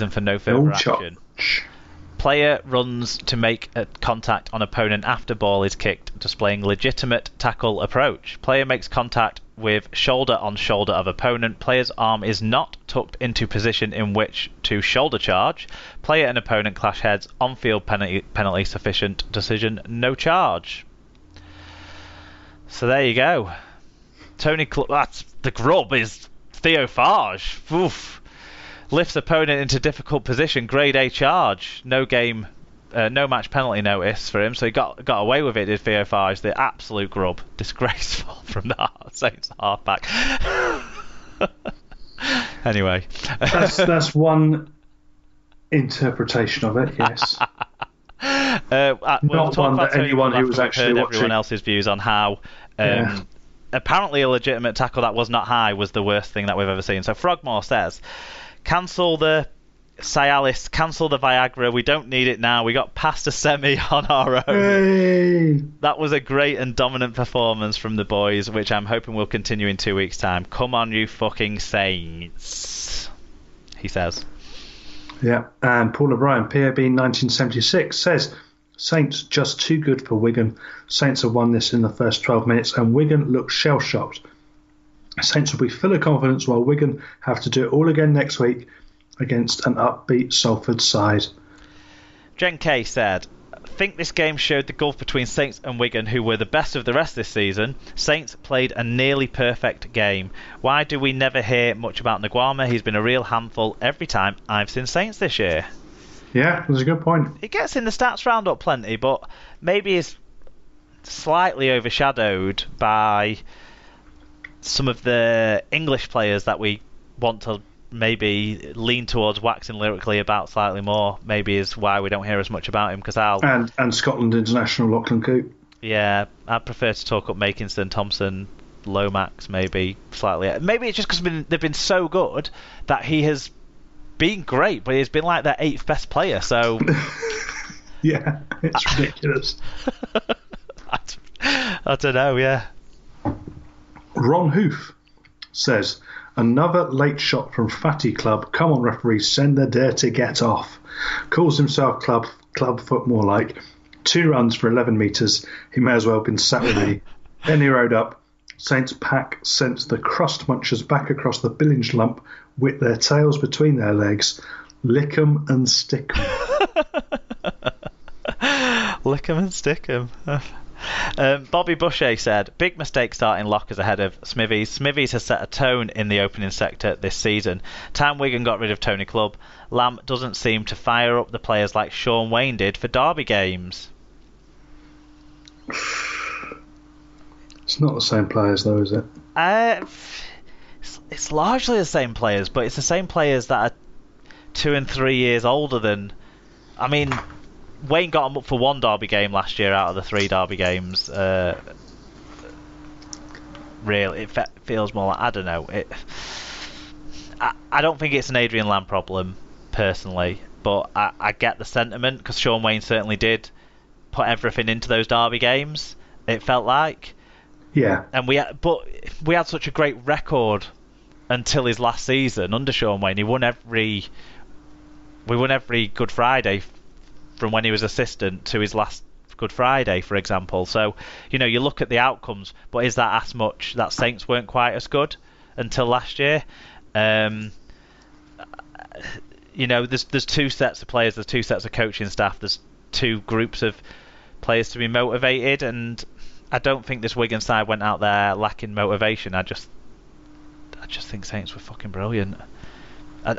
and for no further action. Player runs to make a contact on opponent after ball is kicked, displaying legitimate tackle approach. Player makes contact with shoulder on shoulder of opponent. Player's arm is not tucked into position in which to shoulder charge. Player and opponent clash heads. On-field penalty sufficient. Decision no charge. So there you go. That's the grub is Theo Farge. Oof. Lifts opponent into difficult position. Grade A charge. No match penalty notice for him. So he got away with it. Did Theo Farge? The absolute grub. Disgraceful from the Saints halfback. Anyway, that's one interpretation of it. Yes. Not one that anyone who was actually watching. Everyone else's views on how. Apparently, a legitimate tackle that was not high was the worst thing that we've ever seen. So Frogmore says, cancel the Cialis, cancel the Viagra. We don't need it now. We got past a semi on our own. Hey. That was a great and dominant performance from the boys, which I'm hoping will continue in 2 weeks' time. Come on, you fucking Saints, he says. Yeah, and Paul O'Brien, PAB 1976, says, Saints just too good for Wigan. Saints have won this in the first 12 minutes and Wigan looks shell-shocked. Saints will be full of confidence while Wigan have to do it all again next week against an upbeat Salford side. Jen Kay said, I think this game showed the gulf between Saints and Wigan, who were the best of the rest this season. Saints played a nearly perfect game. Why do we never hear much about Nguama? He's been a real handful every time I've seen Saints this year. Yeah, that's a good point. He gets in the stats roundup plenty, but maybe he's slightly overshadowed by some of the English players that we want to maybe lean towards waxing lyrically about slightly more. Maybe is why we don't hear as much about him. And Scotland international Lachlan Coote. Yeah, I'd prefer to talk up Makinson, Thompson, Lomax, maybe slightly. Maybe it's just because they've been so good that he has been great, but he's been like their 8th best player. So yeah, it's ridiculous. I don't know. Yeah. Ron Hoof says, another late shot from Fatty Club. Come on, referees, send the dare to get off. Calls himself club foot more like. 2 runs for 11 metres. He may as well have been sat with me. Then he rode up. Saints pack sent the crust munchers back across the billinge lump with their tails between their legs. Lick 'em and stick 'em. Lick 'em and stick 'em. Bobby Boucher said, big mistake starting Lockers ahead of Smithies. Smithies has set a tone in the opening sector this season. Time Wigan got rid of Tony Clubb, Lamb doesn't seem to fire up the players like Sean Wayne did for derby games. It's not the same players though, is it? It's largely the same players, but it's the same players that are 2 and 3 years older than... I mean... Wayne got him up for 1 derby game last year out of the 3 derby games. Really, it feels more like, I don't know. I don't think it's an Adrian Lamb problem, personally, but I get the sentiment, because Sean Wayne certainly did put everything into those derby games, it felt like. Yeah. And we had such a great record until his last season under Sean Wayne. We won every Good Friday from when he was assistant to his last Good Friday, for example. So, you look at the outcomes, but is that as much that Saints weren't quite as good until last year? There's 2 sets of players, there's 2 sets of coaching staff, there's 2 groups of players to be motivated, and I don't think this Wigan side went out there lacking motivation. I just think Saints were fucking brilliant. I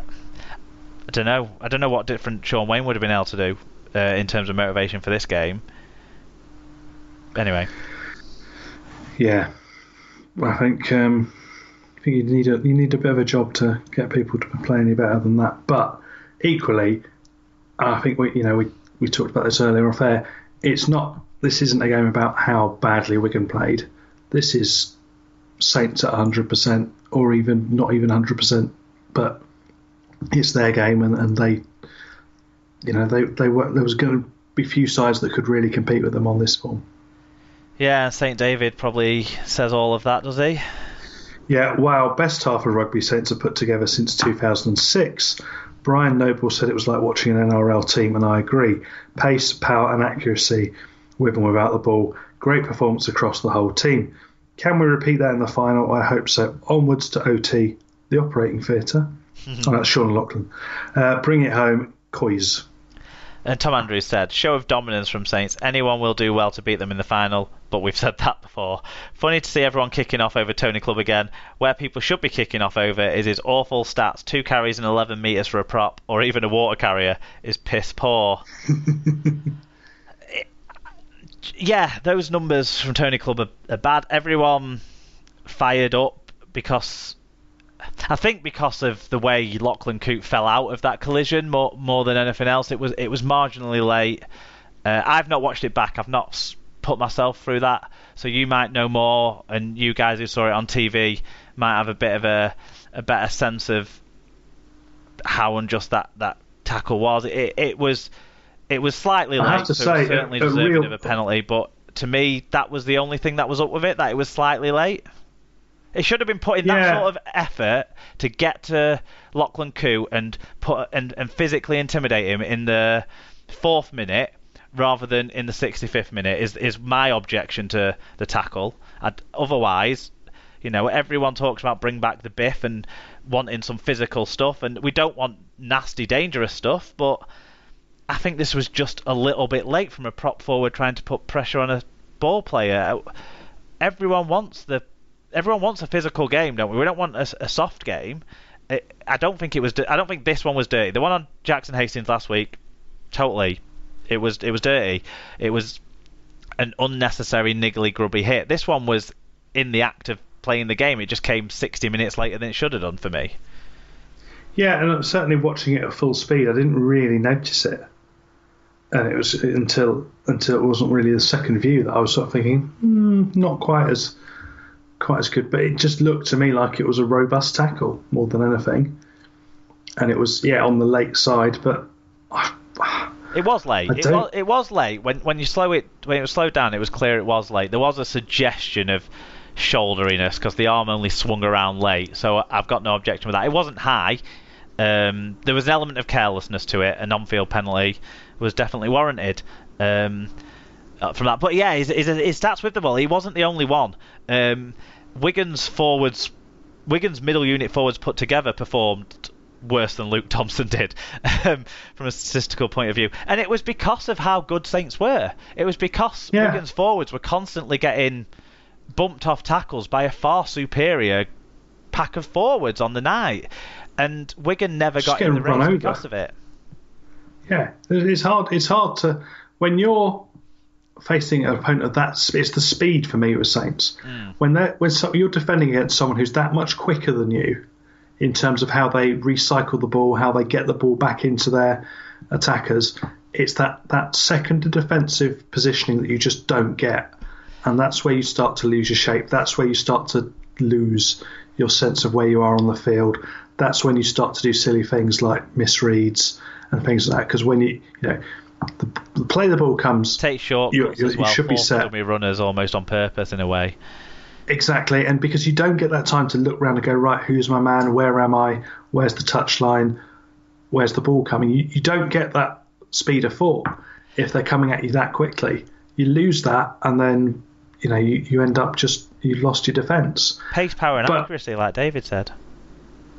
don't know. I don't know what different Sean Wayne would have been able to do in terms of motivation for this game. Anyway. Yeah. I think you need a bit of a job to get people to play any better than that. But equally, I think we talked about this earlier off air. This isn't a game about how badly Wigan played. This is Saints at 100%, or even not even 100%, but it's their game, and they were. There was going to be few sides that could really compete with them on this form. Yeah, St David probably says all of that, does he? Yeah, wow, best half of rugby Saints have put together since 2006. Brian Noble said it was like watching an NRL team, and I agree. Pace, power and accuracy with and without the ball. Great performance across the whole team. Can we repeat that in the final? I hope so. Onwards to OT, the operating theatre. Oh, that's Sean Lachlan. Bring it home, Coys. And Tom Andrews said, show of dominance from Saints. Anyone will do well to beat them in the final, but we've said that before. Funny to see everyone kicking off over Tony Clubb again. Where people should be kicking off over is his awful stats. 2 carries and 11 metres for a prop, or even a water carrier, is piss poor. Yeah, those numbers from Tony Clubb are bad. Everyone fired up because... I think because of the way Lachlan Coote fell out of that collision more than anything else. It was marginally late. I've not watched it back. I've not put myself through that. So you might know more, and you guys who saw it on TV might have a bit of a better sense of how unjust that tackle was. It was slightly late. I have to say, it certainly deserving of a penalty. But to me, that was the only thing that was up with it. That it was slightly late. It should have been put in that sort of effort to get to Lachlan Coote and physically intimidate him in the 4th minute rather than in the 65th minute is my objection to the tackle. Otherwise, everyone talks about bring back the biff and wanting some physical stuff, and we don't want nasty, dangerous stuff, but I think this was just a little bit late from a prop forward trying to put pressure on a ball player. Everyone wants a physical game, don't we? We don't want a soft game. I don't think this one was dirty. The one on Jackson Hastings last week, totally, it was dirty. It was an unnecessary niggly grubby hit. This one was in the act of playing the game. It just came 60 minutes later than it should have done for me. Yeah, and certainly watching it at full speed, I didn't really notice it. And it was until it wasn't really the second view that I was sort of thinking, not quite as good, but it just looked to me like it was a robust tackle more than anything, and it was on the late side, but it was late. It was late when it was slowed down. It was clear it was late. There was a suggestion of shoulderiness because the arm only swung around late, so I've got no objection with that. It wasn't high. There was an element of carelessness to it. An on-field penalty was definitely warranted from that. But yeah, his stats with the ball, he wasn't the only one. Wigan's middle unit forwards put together performed worse than Luke Thompson did from a statistical point of view, and it was because of how good Saints were. It was because Wigan's forwards were constantly getting bumped off tackles by a far superior pack of forwards on the night, and Wigan never got in the race because of it. Yeah, it's hard to, when you're facing an opponent of that, it's the speed for me with Saints. When you're defending against someone who's that much quicker than you in terms of how they recycle the ball, how they get the ball back into their attackers, it's that second defensive positioning that you just don't get, and that's where you start to lose your shape. That's where you start to lose your sense of where you are on the field. That's when you start to do silly things like misreads and things like that, because when the play the ball comes, take short you should be set. Dummy runners almost on purpose in a way. Exactly, and because you don't get that time to look around and go, right, who's my man? Where am I? Where's the touchline? Where's the ball coming? You don't get that speed of thought if they're coming at you that quickly. You lose that, and then you end up you've lost your defence. Pace, power, and accuracy, like David said.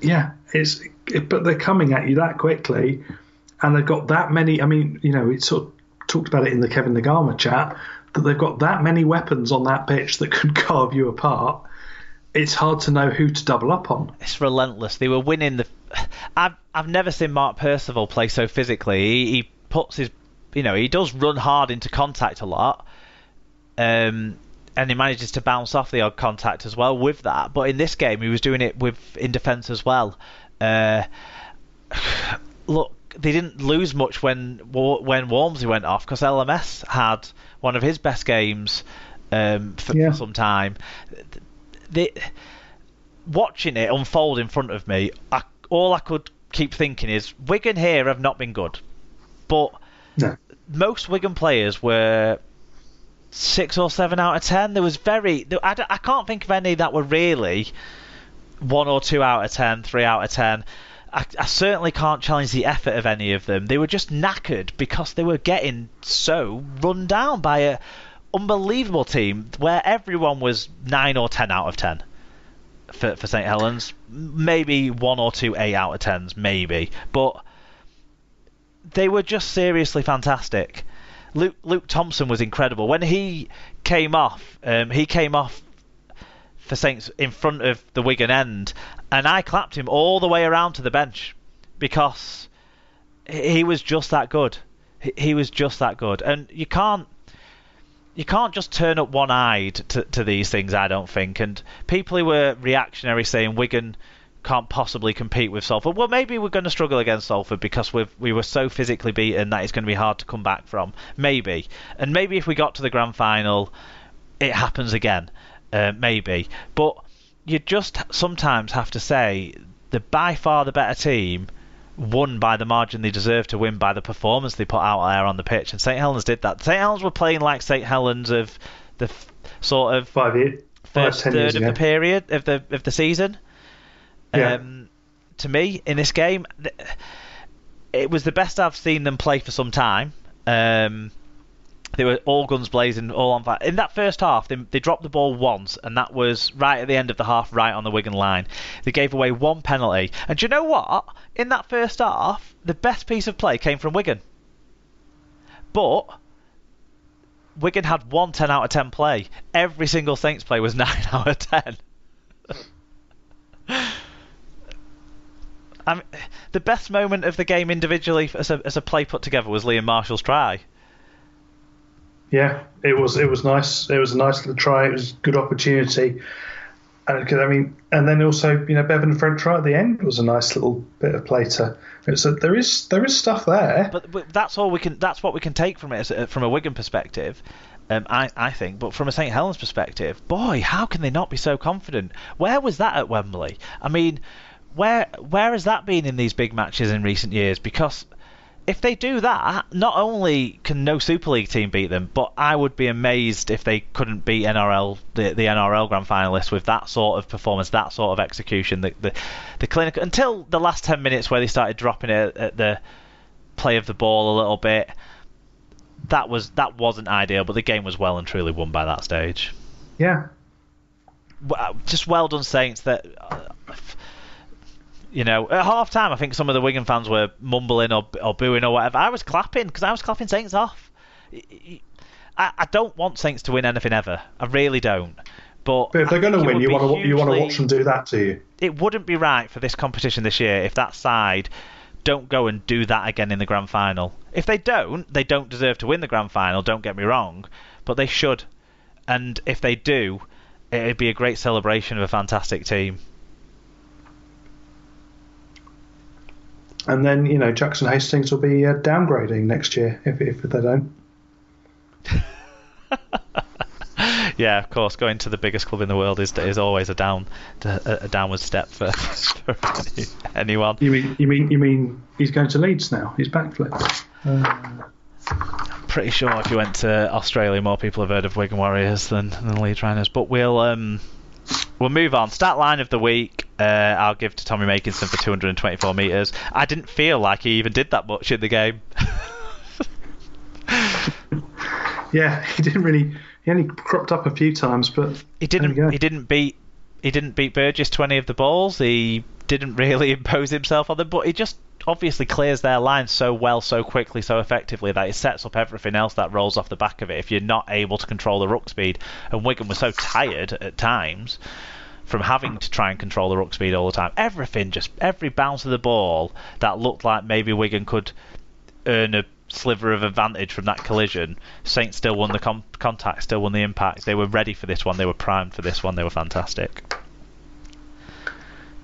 Yeah, but they're coming at you that quickly. And they've got that many. I mean, we sort of talked about it in the Kevin Nagama chat, that they've got that many weapons on that pitch that could carve you apart. It's hard to know who to double up on. It's relentless. They were winning I've never seen Mark Percival play so physically. He puts his, he does run hard into contact a lot, and he manages to bounce off the odd contact as well with that. But in this game, he was doing it in defence as well. Look. They didn't lose much when Walmsley went off, because LMS had one of his best games for some time. Watching it unfold in front of me, all I could keep thinking is Wigan here have not been good, but most Wigan players were 6 or 7 out of 10. There was I can't think of any that were really 1 or 2 out of 10, 3 out of 10. I certainly can't challenge the effort of any of them. They were just knackered because they were getting so run down by an unbelievable team where everyone was 9 or 10 out of 10 for St Helens. Maybe 1 or 2 8 out of 10s, maybe. But they were just seriously fantastic. Luke Thompson was incredible. When he came off for Saints in front of the Wigan end, and I clapped him all the way around to the bench because he was just that good. He was just that good, and you can't just turn up one-eyed to these things, I don't think. And people who were reactionary saying Wigan can't possibly compete with Salford. Well, maybe we're going to struggle against Salford because we were so physically beaten that it's going to be hard to come back from. Maybe. And maybe if we got to the grand final, it happens again. Maybe. But you just sometimes have to say the by far the better team won by the margin they deserved to win, by the performance they put out there on the pitch. And St Helens did that. St Helens were playing like St Helens of the sort of first third of the period of the season. Yeah. To me, in this game, it was the best I've seen them play for some time. They were all guns blazing, all on fire. In that first half, they dropped the ball once, and that was right at the end of the half, right on the Wigan line. They gave away one penalty. And do you know what? In that first half, the best piece of play came from Wigan. But Wigan had one 10 out of 10 play. Every single Saints play was 9 out of 10. The best moment of the game individually as a play put together was Liam Marshall's try. Yeah, it was nice. It was a nice little try. It was a good opportunity. And then also, Bevan Front try at the end was a nice little bit of play to. So there is stuff there. But that's all we can. That's what we can take from it from a Wigan perspective. I think, but from a St Helens perspective, boy, how can they not be so confident? Where was that at Wembley? I mean, where has that been in these big matches in recent years? Because if they do that, not only can no Super League team beat them, but I would be amazed if they couldn't beat the NRL grand finalists with that sort of performance, that sort of execution. The clinical, until the last 10 minutes where they started dropping it at the play of the ball a little bit. That wasn't ideal, but the game was well and truly won by that stage. Yeah. Just well done, Saints. That at half time, I think some of the Wigan fans were mumbling or booing or whatever. I was clapping because I was clapping Saints off. I don't want Saints to win anything ever. I really don't. But if they're going to win, you want to watch them do that to you. It wouldn't be right for this competition this year if that side don't go and do that again in the grand final. If they don't deserve to win the grand final, don't get me wrong, but they should. And if they do, it'd be a great celebration of a fantastic team. And then, Jackson Hastings will be downgrading next year if they don't. Yeah, of course. Going to the biggest club in the world is always a downward step for anyone. You mean he's going to Leeds now? He's backflipped. I'm pretty sure if you went to Australia, more people have heard of Wigan Warriors than Leeds Rhinos. But we'll move on. Stat line of the week. I'll give to Tommy Makinson for 224 metres. I didn't feel like he even did that much in the game. Yeah, he didn't really. He only cropped up a few times, but he didn't beat Burgess to any of the balls. He didn't really impose himself on them, but he just obviously clears their line so well, so quickly, so effectively that it sets up everything else that rolls off the back of it if you're not able to control the ruck speed. And Wigan was so tired at times from having to try and control the ruck speed all the time. Every bounce of the ball that looked like maybe Wigan could earn a sliver of advantage from that collision, Saints still won the contact, still won the impact. They were ready for this one. They were primed for this one. They were fantastic.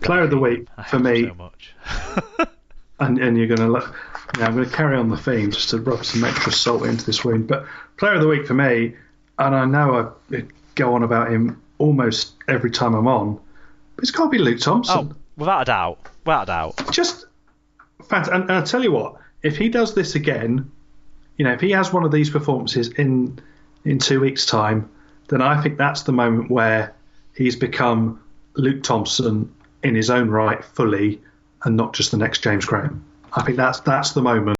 Player of the week for me. So much. and you're going to I'm going to carry on the theme just to rub some extra salt into this wound. But player of the week for me, and I know I go on about him almost every time I'm on, but it's got to be Luke Thompson. Oh, without a doubt. Just fantastic. And I'll tell you what, if he does this again, if he has one of these performances in 2 weeks' time, then I think that's the moment where he's become Luke Thompson in his own right fully, and not just the next James Graham. I think that's the moment